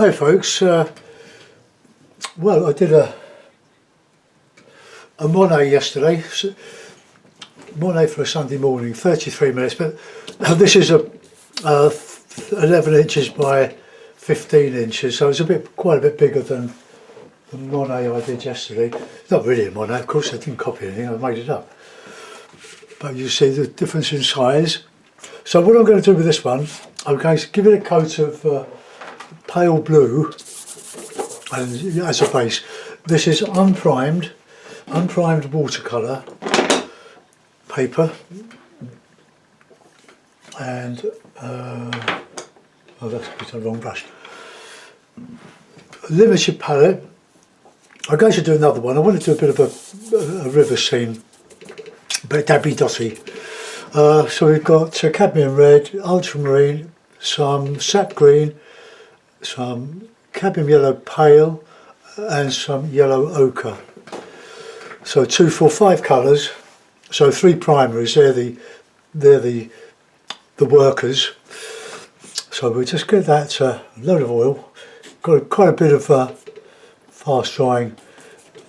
Hi folks, well I did a Monet yesterday, Monet for a Sunday morning, 33 minutes, but this is a 11 inches by 15 inches, so it's quite a bit bigger than the Monet I did yesterday. It's not really a Monet, of course I didn't copy anything, I made it up. But you see the difference in size. So what I'm going to do with this one, I'm going to give it a coat of pale blue and as a base. This is unprimed watercolour paper, and oh, that's the wrong brush. Limited palette. I'm going to do another one. I want to do a bit of a river scene, but dabby dotty. So we've got cadmium red, ultramarine, some sap green, some cadmium yellow pale, and some yellow ochre. So 2, 4, 5 colours. So 3 primaries. They're the workers. So we just get that load of oil. Got quite a bit of fast drying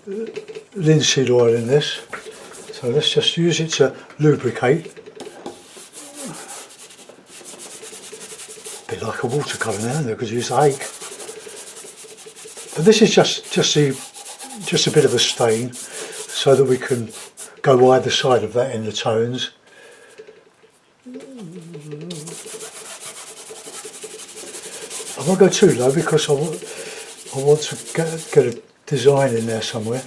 linseed oil in this. So let's just use it to lubricate. A bit like a watercolour now. They could use the hake. But this is just a bit of a stain, so that we can go either side of that in the tones. I won't go too low because I want to get a design in there somewhere.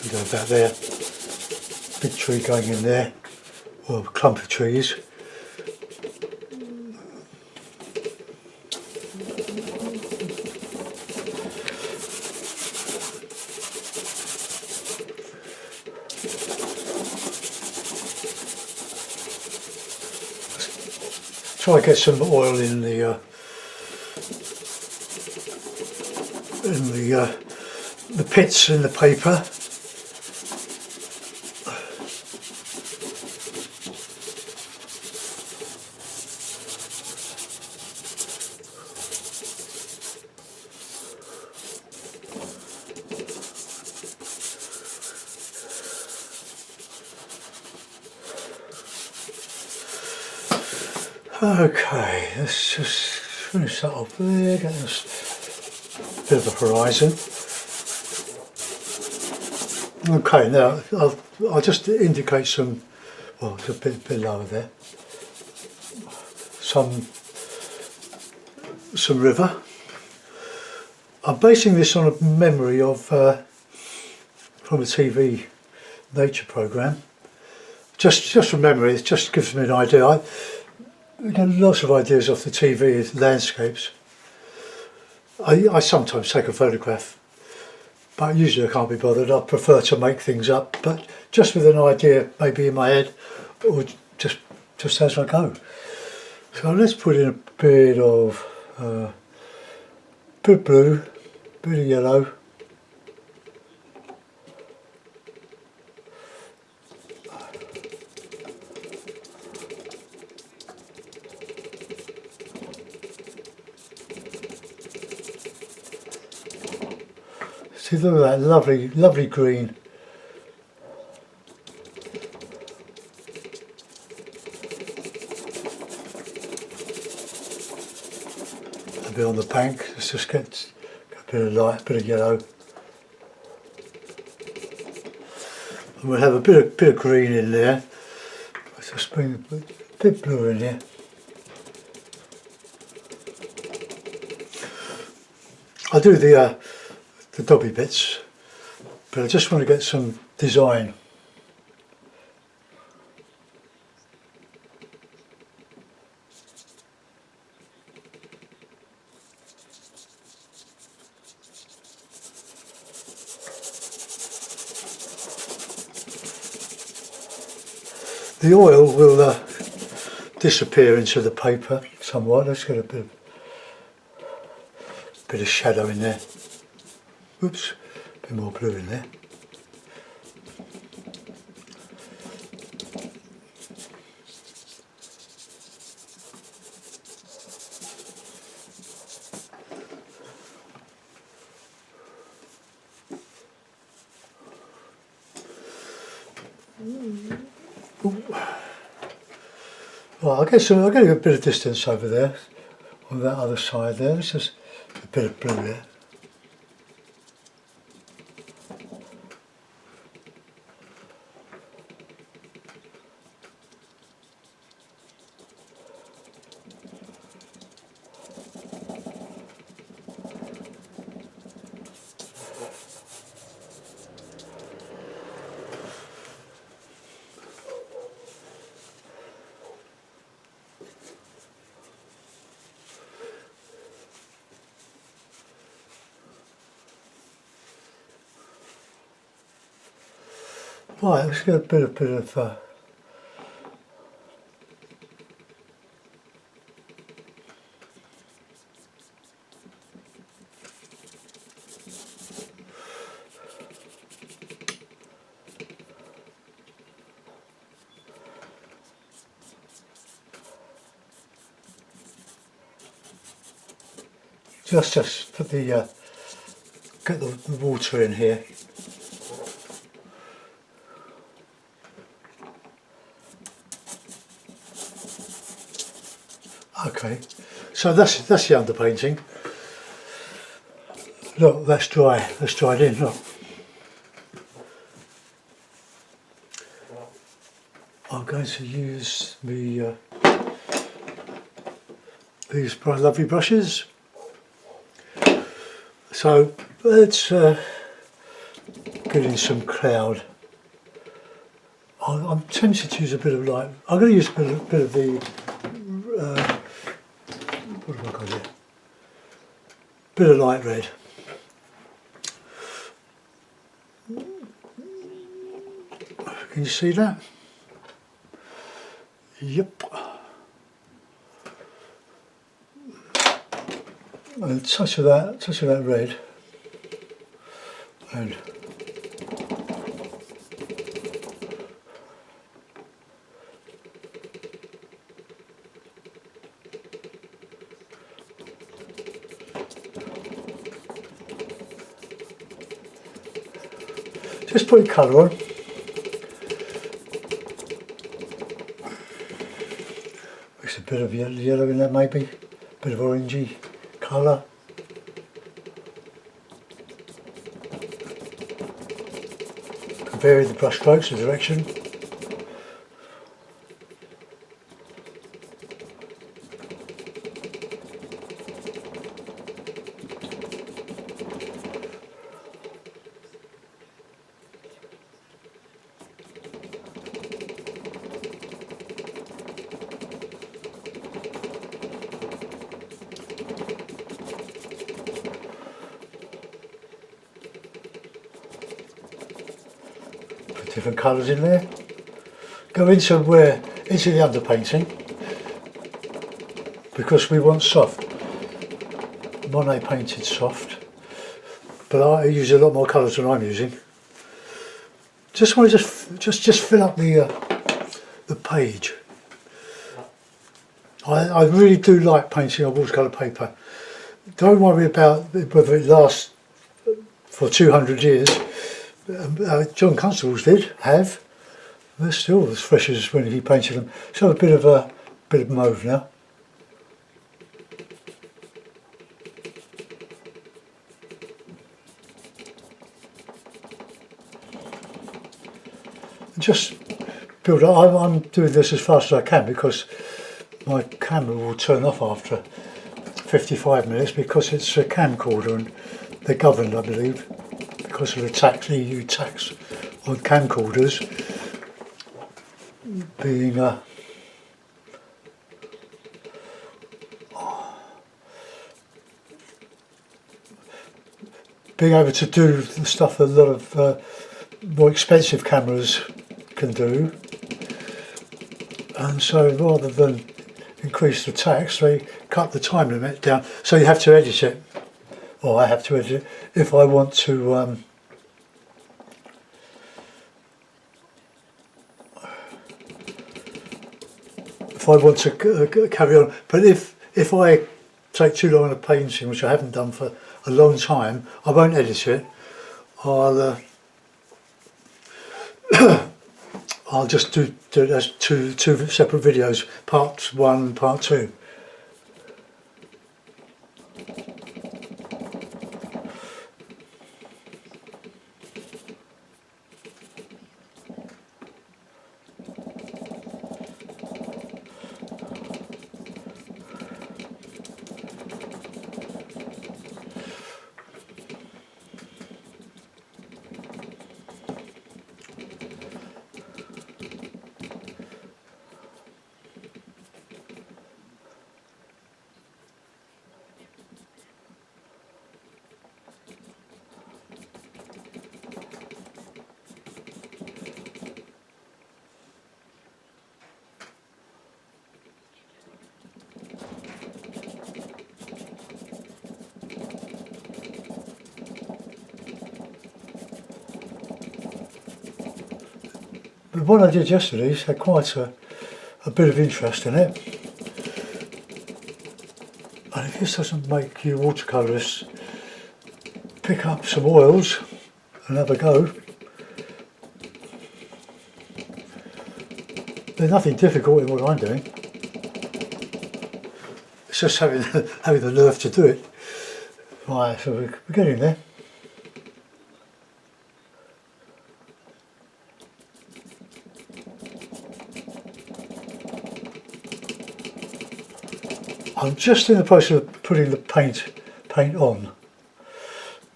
We go back there, big tree going in there, or a clump of trees. Try to get some oil in the pits in the paper. Okay, let's just finish that off there, get this bit of a horizon. Okay, now I'll just indicate some, well, it's a bit lower there, some river. I'm basing this on a memory of from a TV nature programme. Just from memory, it just gives me an idea. I get lots of ideas off the TV, landscapes. I sometimes take a photograph, but usually I can't be bothered. I prefer to make things up, but just with an idea maybe in my head, or just as I go. So let's put in a bit of bit blue, bit of yellow. See, look at that lovely green. A bit on the bank. Let's just get a bit of light, a bit of yellow. And we'll have a bit of green in there. Let's just bring a bit blue in here. I'll do the dobby bits, but I just want to get some design. The oil will disappear into the paper somewhat. Let's get a bit of shadow in there. Oops, a bit more blue in there. Well, I guess I'll get a bit of distance over there on that other side there. It's just a bit of blue there. Right, let's get a bit of just put the get the water in here. Okay, so that's the underpainting. Look, that's dry. That's dried in. Look, I'm going to use the these lovely brushes. So let's get in some cloud. I'm tempted to use a bit of light. I'm going to use a bit of the what have I got here? Bit of light red. Can you see that? Yep. And a touch of that red. And just put colour on. There's a bit of yellow in there maybe, a bit of orangey colour. Can vary the brush strokes, the direction. Different colours in there. Go into the underpainting because we want soft. Monet painted soft, but I use a lot more colours than I'm using. Just want to just fill up the page. I really do like painting on watercolour paper. Don't worry about whether it lasts for 200 years. John Constable's have. They're still as fresh as when he painted them. So a bit of mauve now. Just build up. I'm doing this as fast as I can because my camera will turn off after 55 minutes because it's a camcorder and they're governed, I believe, because of the EU tax on camcorders being being able to do the stuff that a lot of more expensive cameras can do, and so rather than increase the tax, they cut the time limit down. So you have to edit it, or I have to edit it if I want to. If I want to carry on, but if I take too long on a painting, which I haven't done for a long time, I won't edit it. I'll I'll just do it as two separate videos, part 1 and part 2. But what I did yesterday had quite a bit of interest in it. And if this doesn't make you watercolourists pick up some oils and have a go, there's nothing difficult in what I'm doing. It's just having the nerve to do it. Right, so we're getting there. I'm just in the process of putting the paint on,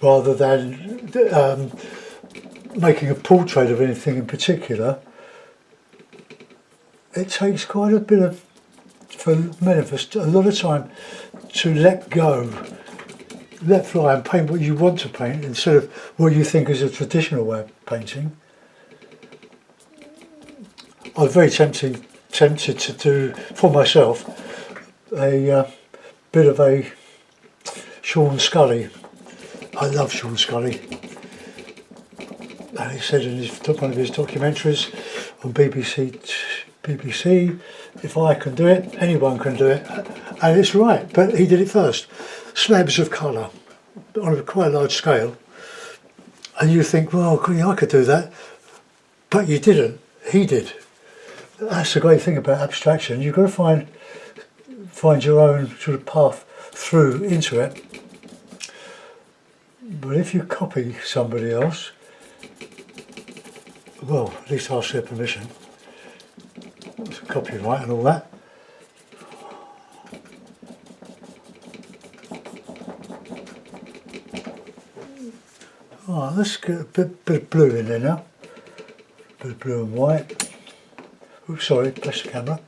rather than making a portrait of anything in particular. It takes quite a bit of, for many of us, a lot of time to let go, let fly and paint what you want to paint instead of what you think is a traditional way of painting. I was very tempted to do, for myself, a bit of a Sean Scully. I love Sean Scully. And he said in one of his documentaries on BBC, if I can do it, anyone can do it. And it's right, but he did it first. Slabs of colour on a quite large scale. And you think, well, I could do that. But you didn't. He did. That's the great thing about abstraction. You've got to find your own sort of path through into it. But if you copy somebody else, well, at least ask their permission. It's copyright and all that. Oh, let's get a bit of blue in there now. A bit of blue and white. Oops, sorry, press the camera.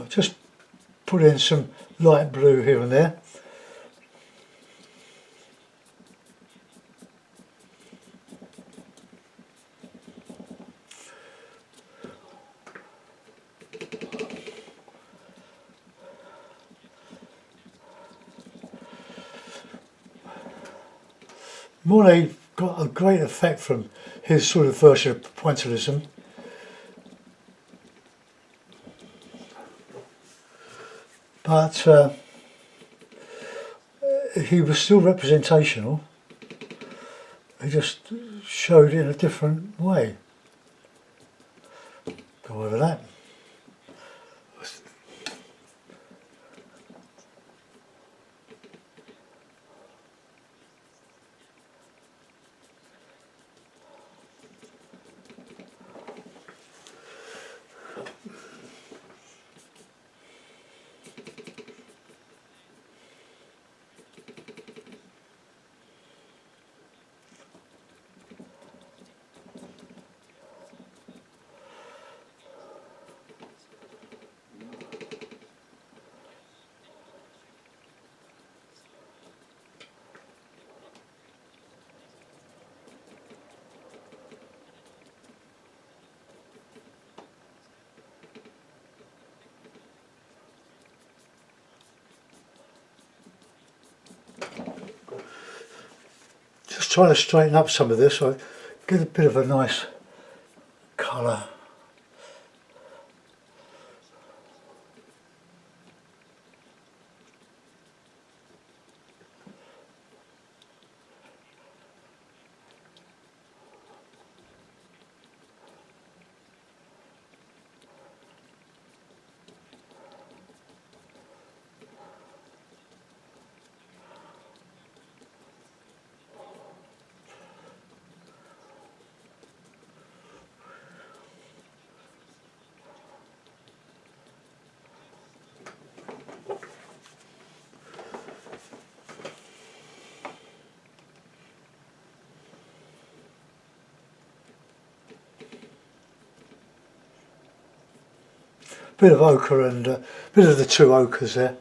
Just put in some light blue here and there. Monet got a great effect from his sort of version of pointillism. But he was still representational. He just showed it in a different way. Go over that. Just trying to straighten up some of this, so I get a bit of a nice colour. bit of ochre and a bit of the two ochres there.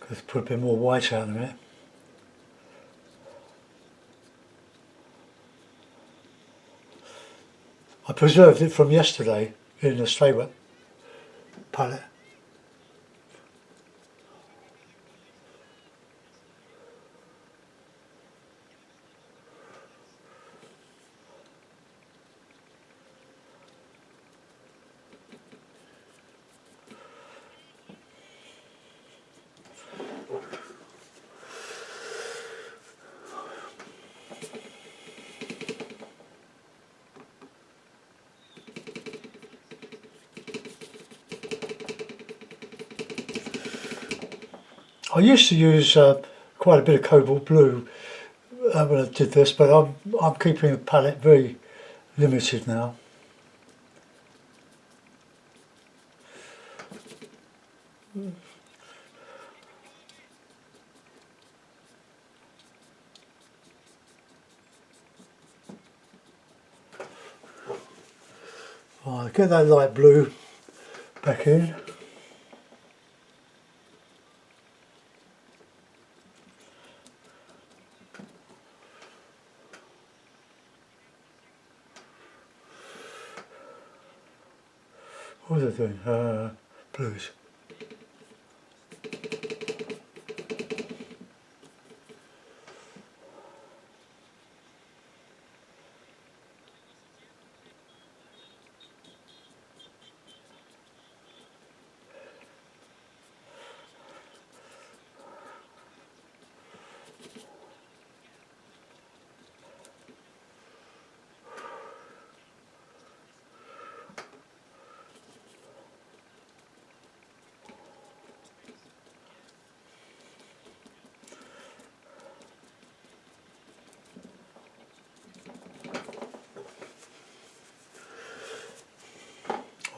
Let's put a bit more white out in a minute. I preserved it from yesterday in a stay wet palette. I used to use quite a bit of cobalt blue when I did this, but I'm keeping the palette very limited now. Right, get that light blue back in. What was I doing? Blues.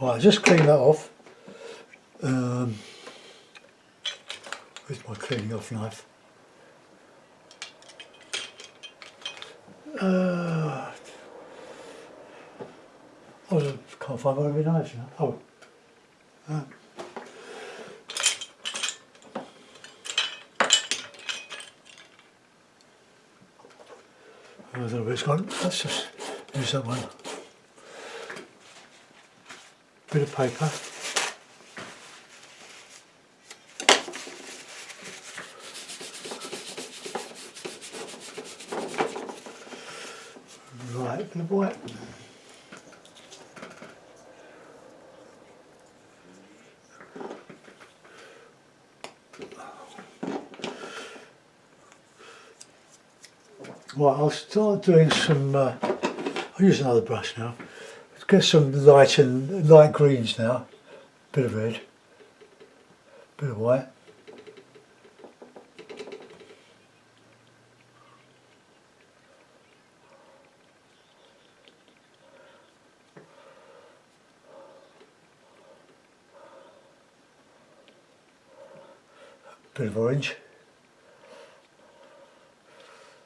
Right, just clean that off. Where's my cleaning off knife? I can't find one of my knives now. Oh. I don't know where it's gone. Let's just use that one. Bit of paper. Right, bit of white. Right, I'll start doing some, I'll use another brush now. Let's get some light greens now. Bit of red, bit of white. Bit of orange.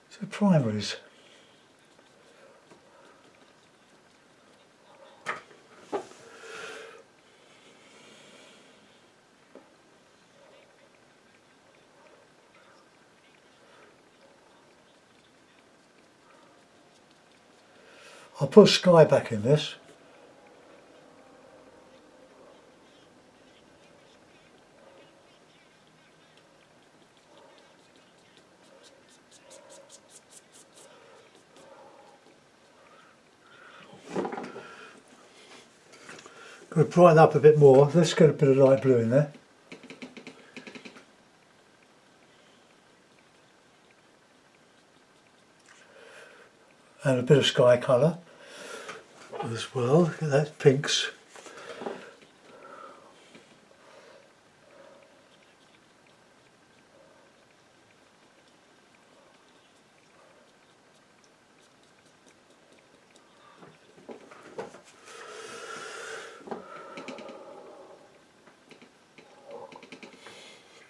So primaries. I'll put sky back in this. Going to brighten up a bit more. Let's get a bit of light blue in there. And a bit of sky colour as well. Look at that, pinks.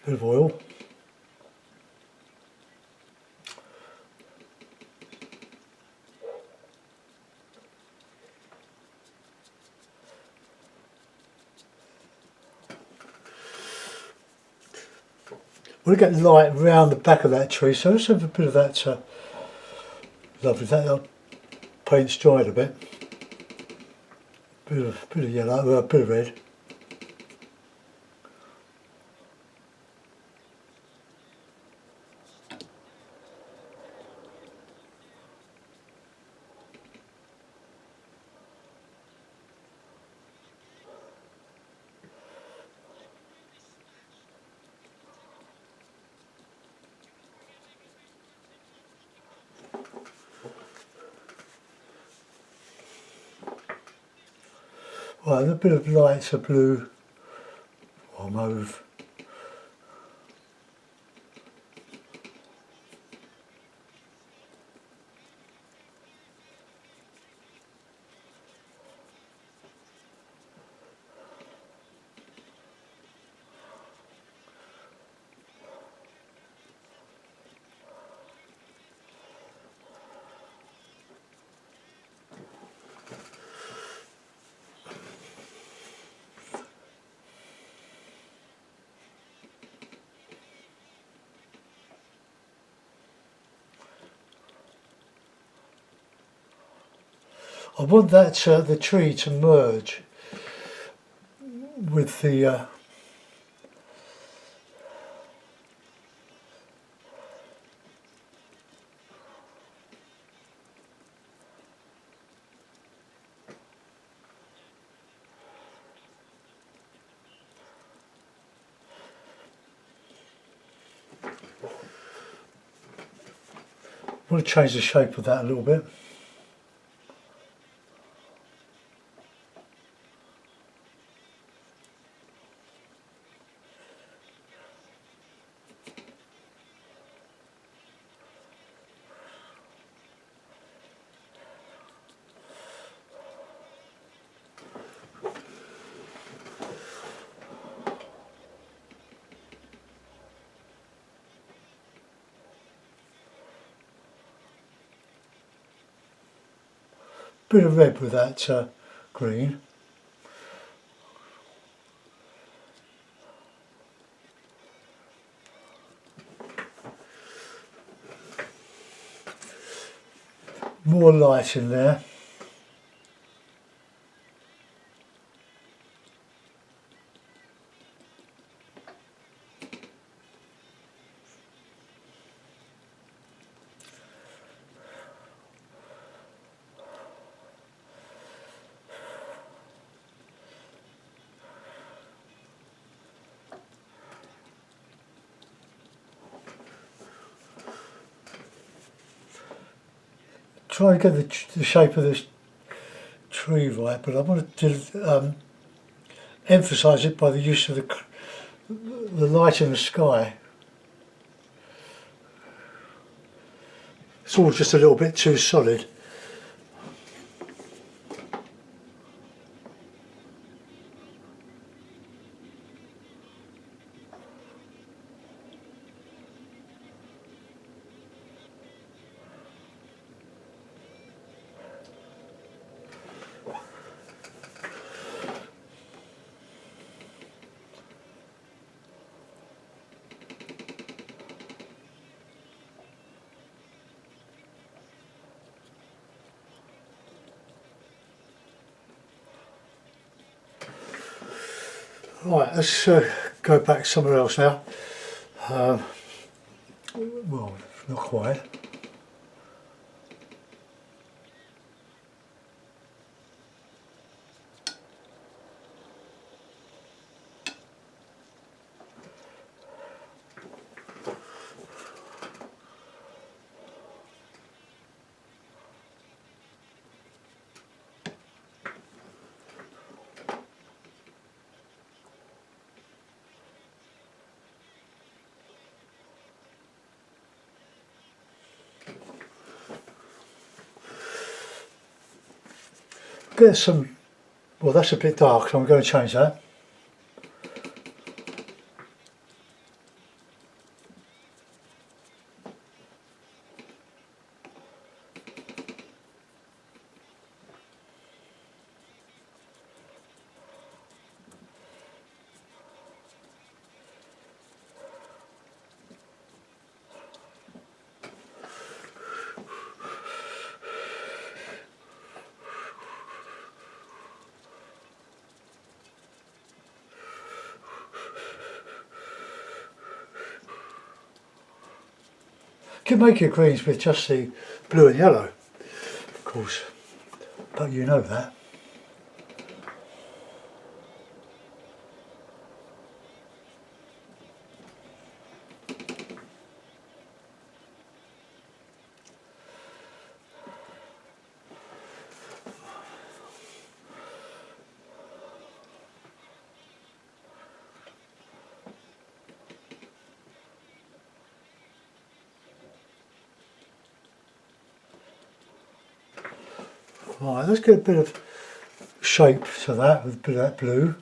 Bit of oil. want to get light round the back of that tree, so let's have a bit of that. Lovely, that paint's dried a bit. Bit of yellow, a bit of red. Right, a bit of lights of blue or mauve. I want that the tree to merge with the I want to change the shape of that a little bit. Bit of red with that green. More light in there. Try and get the shape of this tree right, but I want to emphasise it by the use of the light in the sky. It's all just a little bit too solid. Right, let's go back somewhere else now. Well, not quite. Get some, well that's a bit dark, so I'm going to change that. can make your greens with just the blue and yellow, of course, but you know that. Right, let's get a bit of shape to that with a bit of that blue.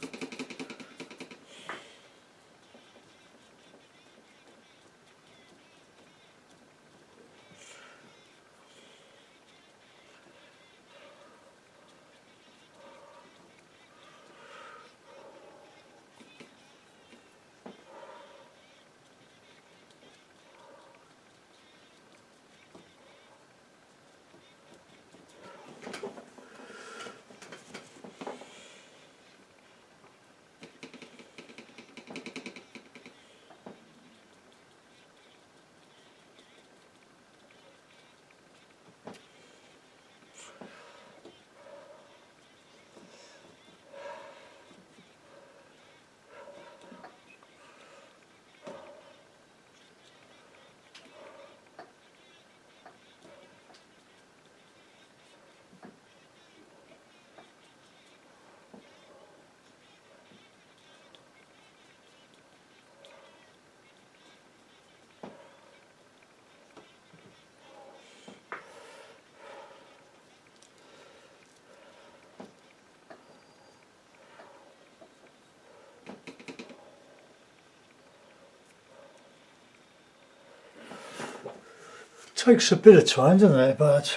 Takes a bit of time, doesn't it? But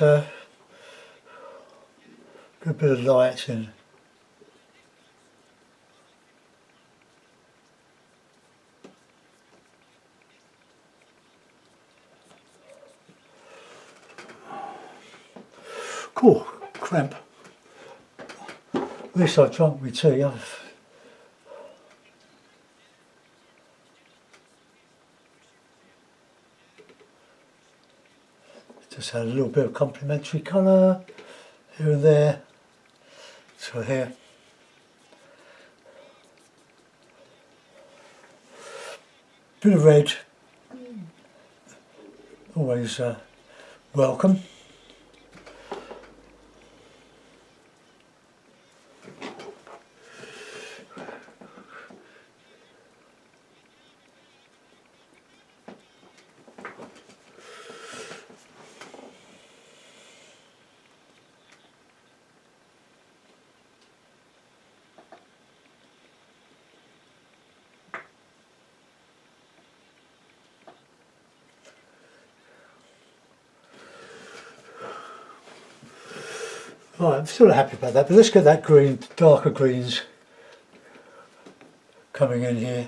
good bit of light in. Cool, cramp. At least I've drunk my tea. Just had a little bit of complementary colour here and there. So here. Bit of red. Always welcome. Right, I'm still happy about that, but let's get that green, darker greens coming in here.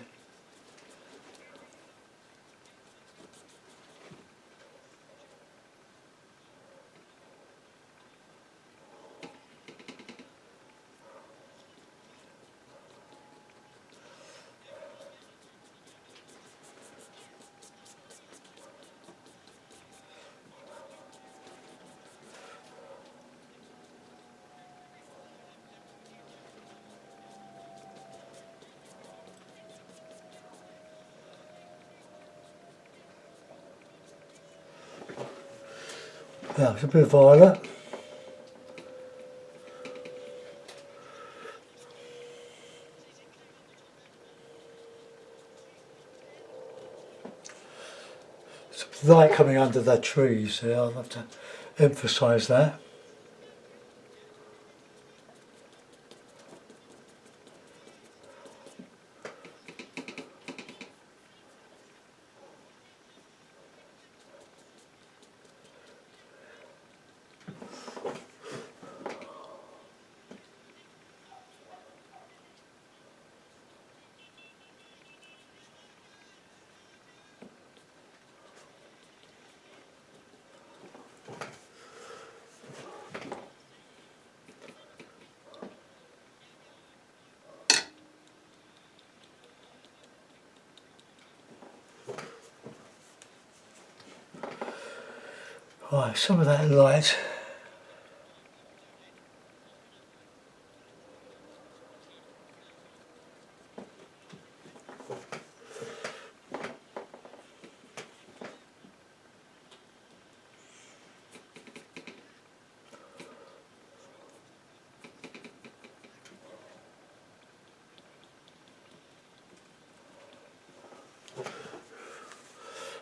Yeah, it's a bit of violet. Some light coming under the trees there, I'll have to emphasise that. Right, some of that light.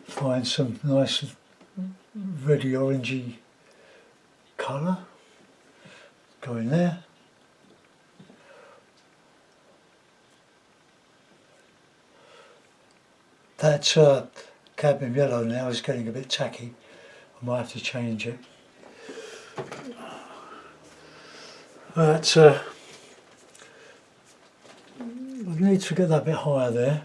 Find some nice reddy orangey colour. Go in there. That cadmium yellow now is getting a bit tacky. I might have to change it. But I need to get that a bit higher there.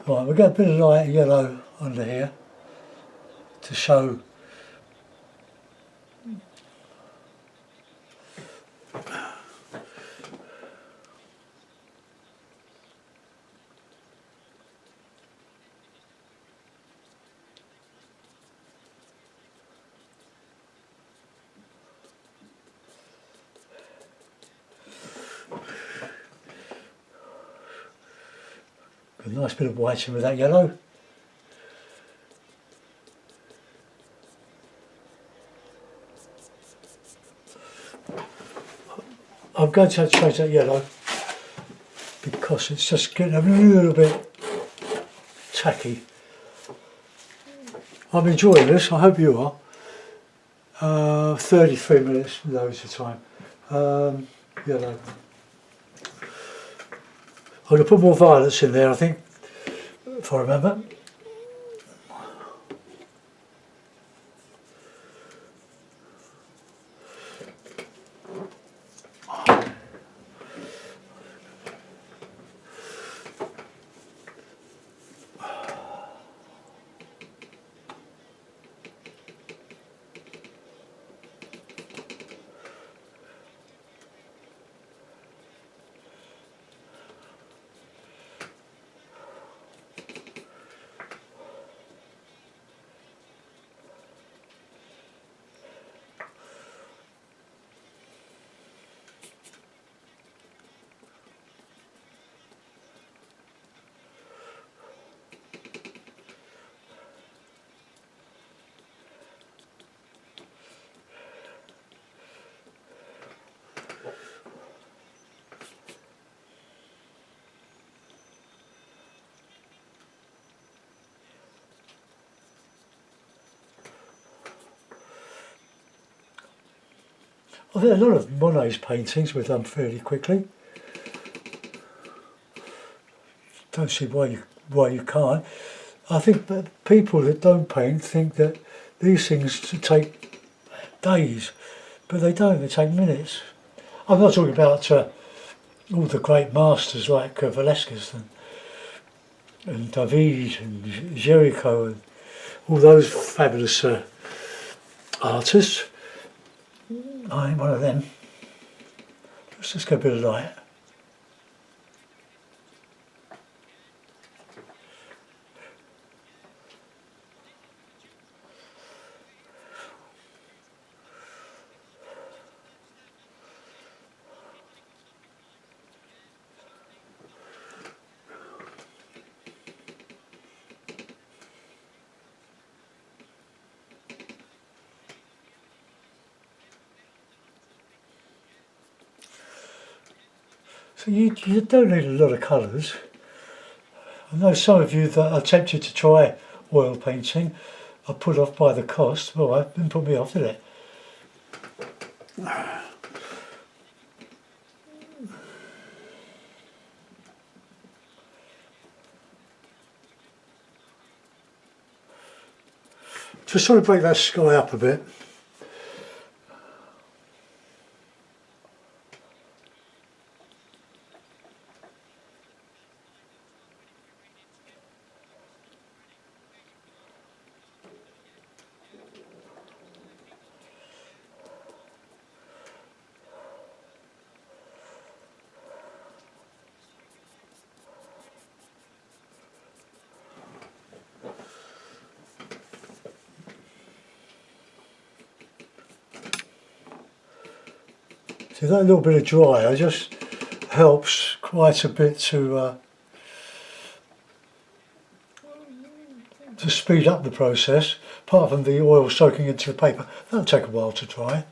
Right, we've got a bit of light yellow under here to show a nice bit of white in with that yellow. I'm going to change that yellow because it's just getting a little bit tacky. I'm enjoying this, I hope you are. 33 minutes, loads of time. Yellow. I'm going to put more violets in there, I think, if I remember. I think a lot of Monet's paintings were done fairly quickly. Don't see why you can't. I think that people that don't paint think that these things take days, but they don't. They take minutes. I'm not talking about all the great masters like Velasquez and David and Jericho and all those fabulous artists. I ain't one of them. Let's just get a bit of light. So you don't need a lot of colours. I know some of you that are tempted to try oil painting are put off by the cost. Well, it didn't put me off, did it? Just trying to break that sky up a bit. See, that little bit of dryer just helps quite a bit to speed up the process, apart from the oil soaking into the paper. That'll take a while to dry.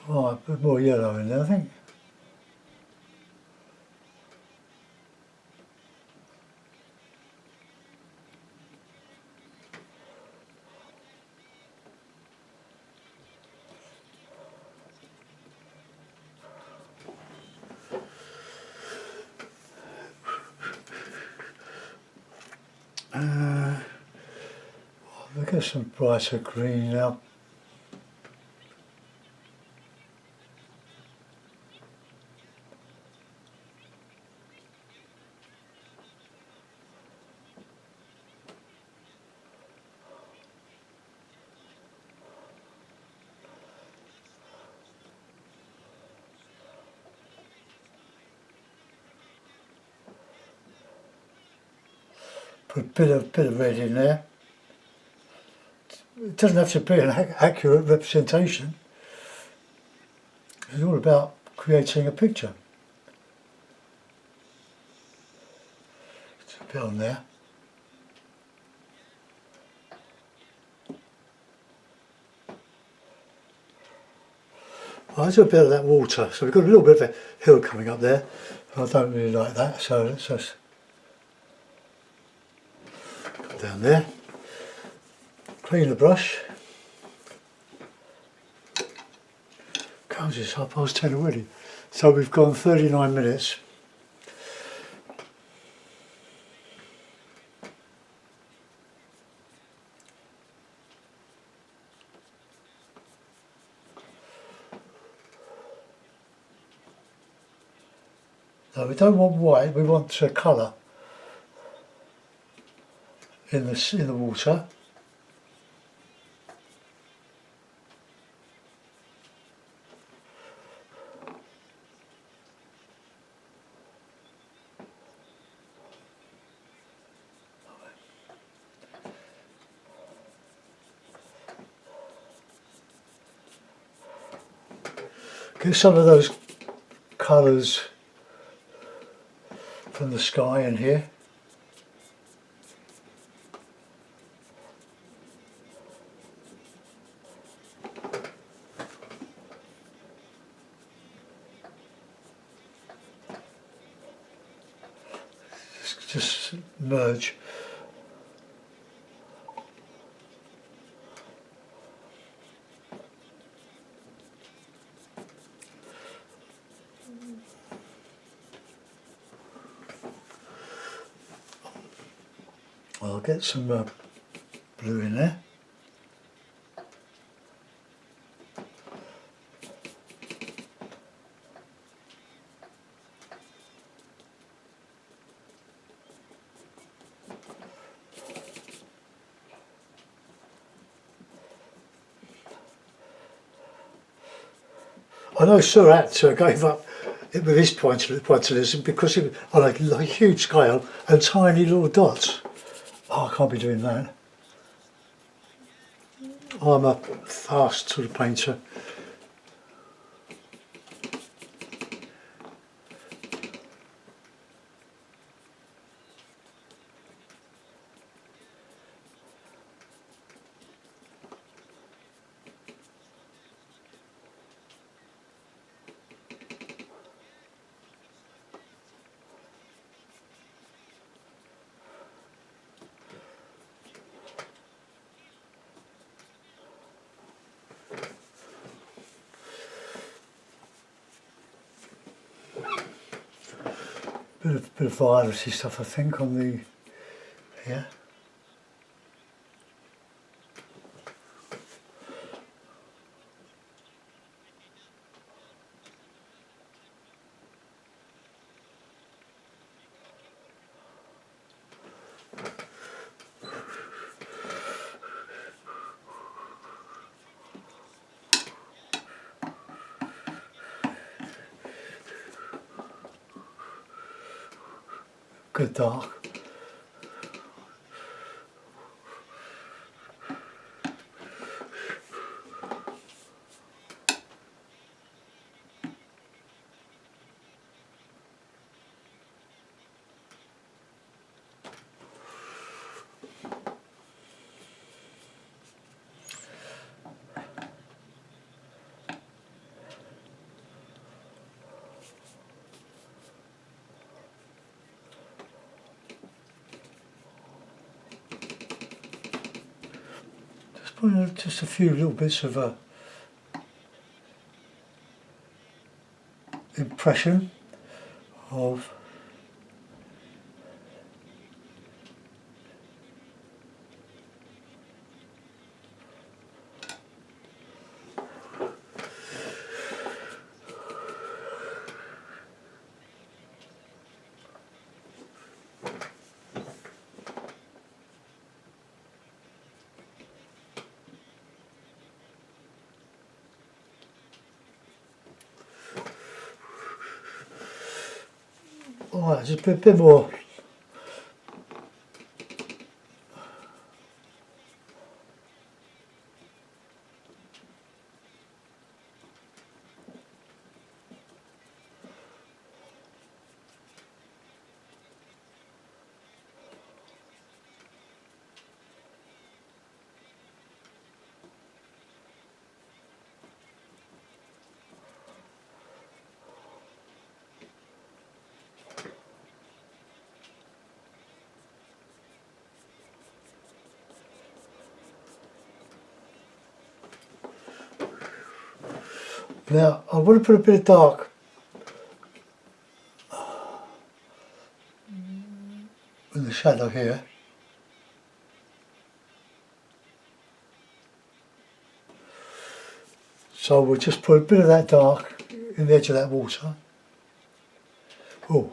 Right, a bit more yellow in there, I think. Look at some brighter green now. Put a bit of red in there. It doesn't have to be an accurate representation. It's all about creating a picture. It's a bit on there. Let's do a bit of that water. So we've got a little bit of a hill coming up there. I don't really like that, so let's just go down there. Clean the brush. Comes it's 10:30 already. So we've gone 39 minutes. No, we don't want white, we want colour in the water. Get some of those colours from the sky in here. Just merge. I'll get some blue in there. I know Surratt gave up with his pointillism because it was on a huge scale and tiny little dots. Oh, I can't be doing that. I'm a fast sort of painter. bit of violet-y stuff, I think, on the here. Good dark. Just a few little bits of impression of alright, just a bit more. Now I want to put a bit of dark in the shadow here. So we'll just put a bit of that dark in the edge of that water. Oh.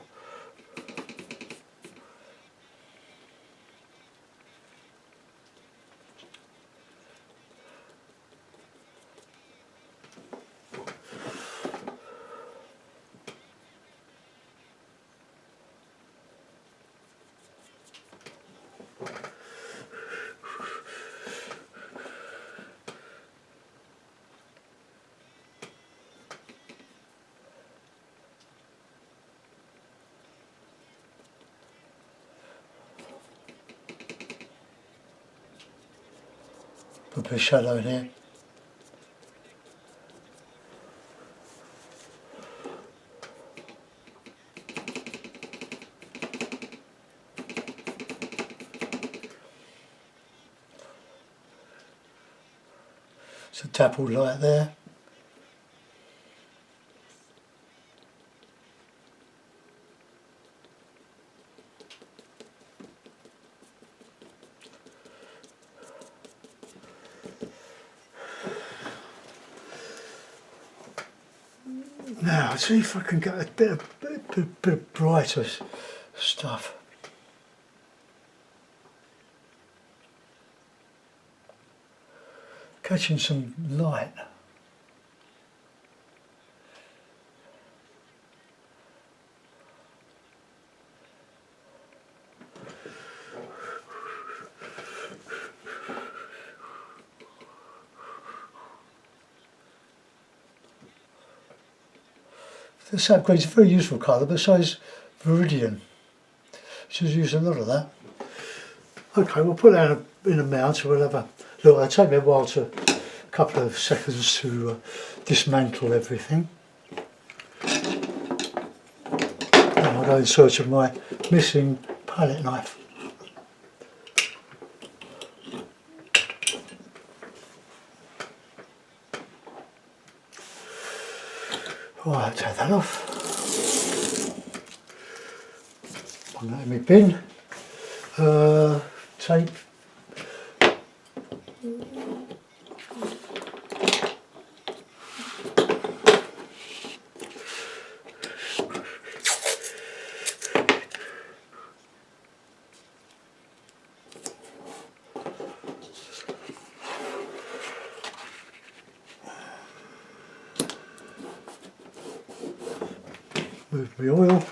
Put a bit of shadow in here. It's a dappled light there. Now, let's see if I can get a bit of brighter stuff. Catching some light. The sap green is a very useful colour, but so is Viridian. Should use a lot of that. Okay, we'll put that in a mount, we'll have a look. It'll take me a while a couple of seconds to dismantle everything. And I'll go in search of my missing palette knife. Right, take that off. Put that in my bin. Tape. Move the oil,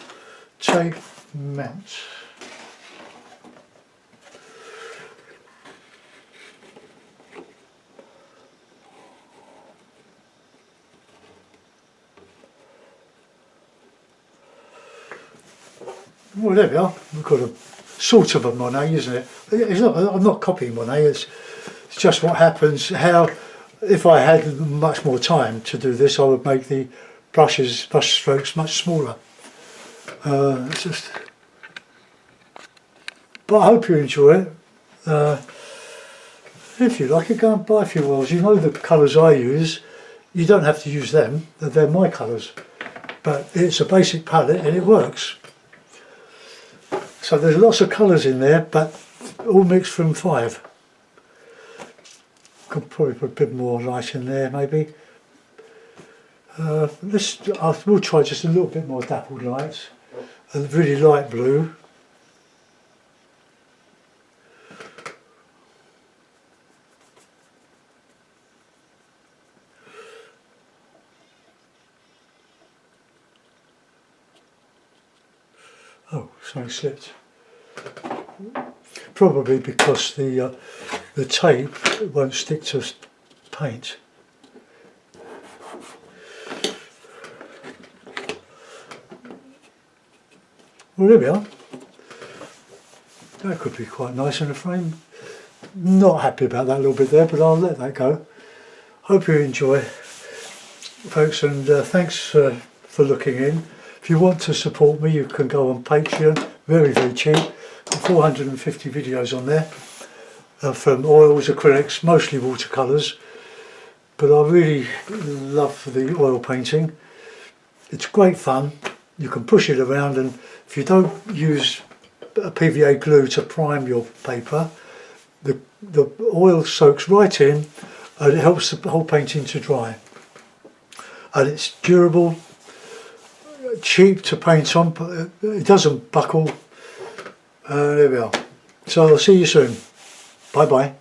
tape, mount. Well, there we are. We've got a sort of a Monet, isn't it? It's not, I'm not copying Monet. It's just what happens. How, if I had much more time to do this, I would make the brush strokes much smaller. It's just. But I hope you enjoy it. If you like it, go and buy a few oils. You know the colours I use. You don't have to use them. They're my colours. But it's a basic palette and it works. So there's lots of colours in there, but all mixed from 5. Could probably put a bit more light in there, maybe. We'll try just a little bit more dappled lights. A really light blue. Oh, something slipped. Probably because the tape won't stick to paint. Well, there we are. That could be quite nice in a frame. Not happy about that little bit there, but I'll let that go. Hope you enjoy, folks, and thanks for looking in. If you want to support me, you can go on Patreon, very, very cheap. 450 videos on there, from oils, acrylics, mostly watercolours. But I really love the oil painting. It's great fun. You can push it around, and if you don't use a PVA glue to prime your paper, the oil soaks right in and it helps the whole painting to dry. And it's durable, cheap to paint on, but it doesn't buckle. There we are. So I'll see you soon. Bye bye.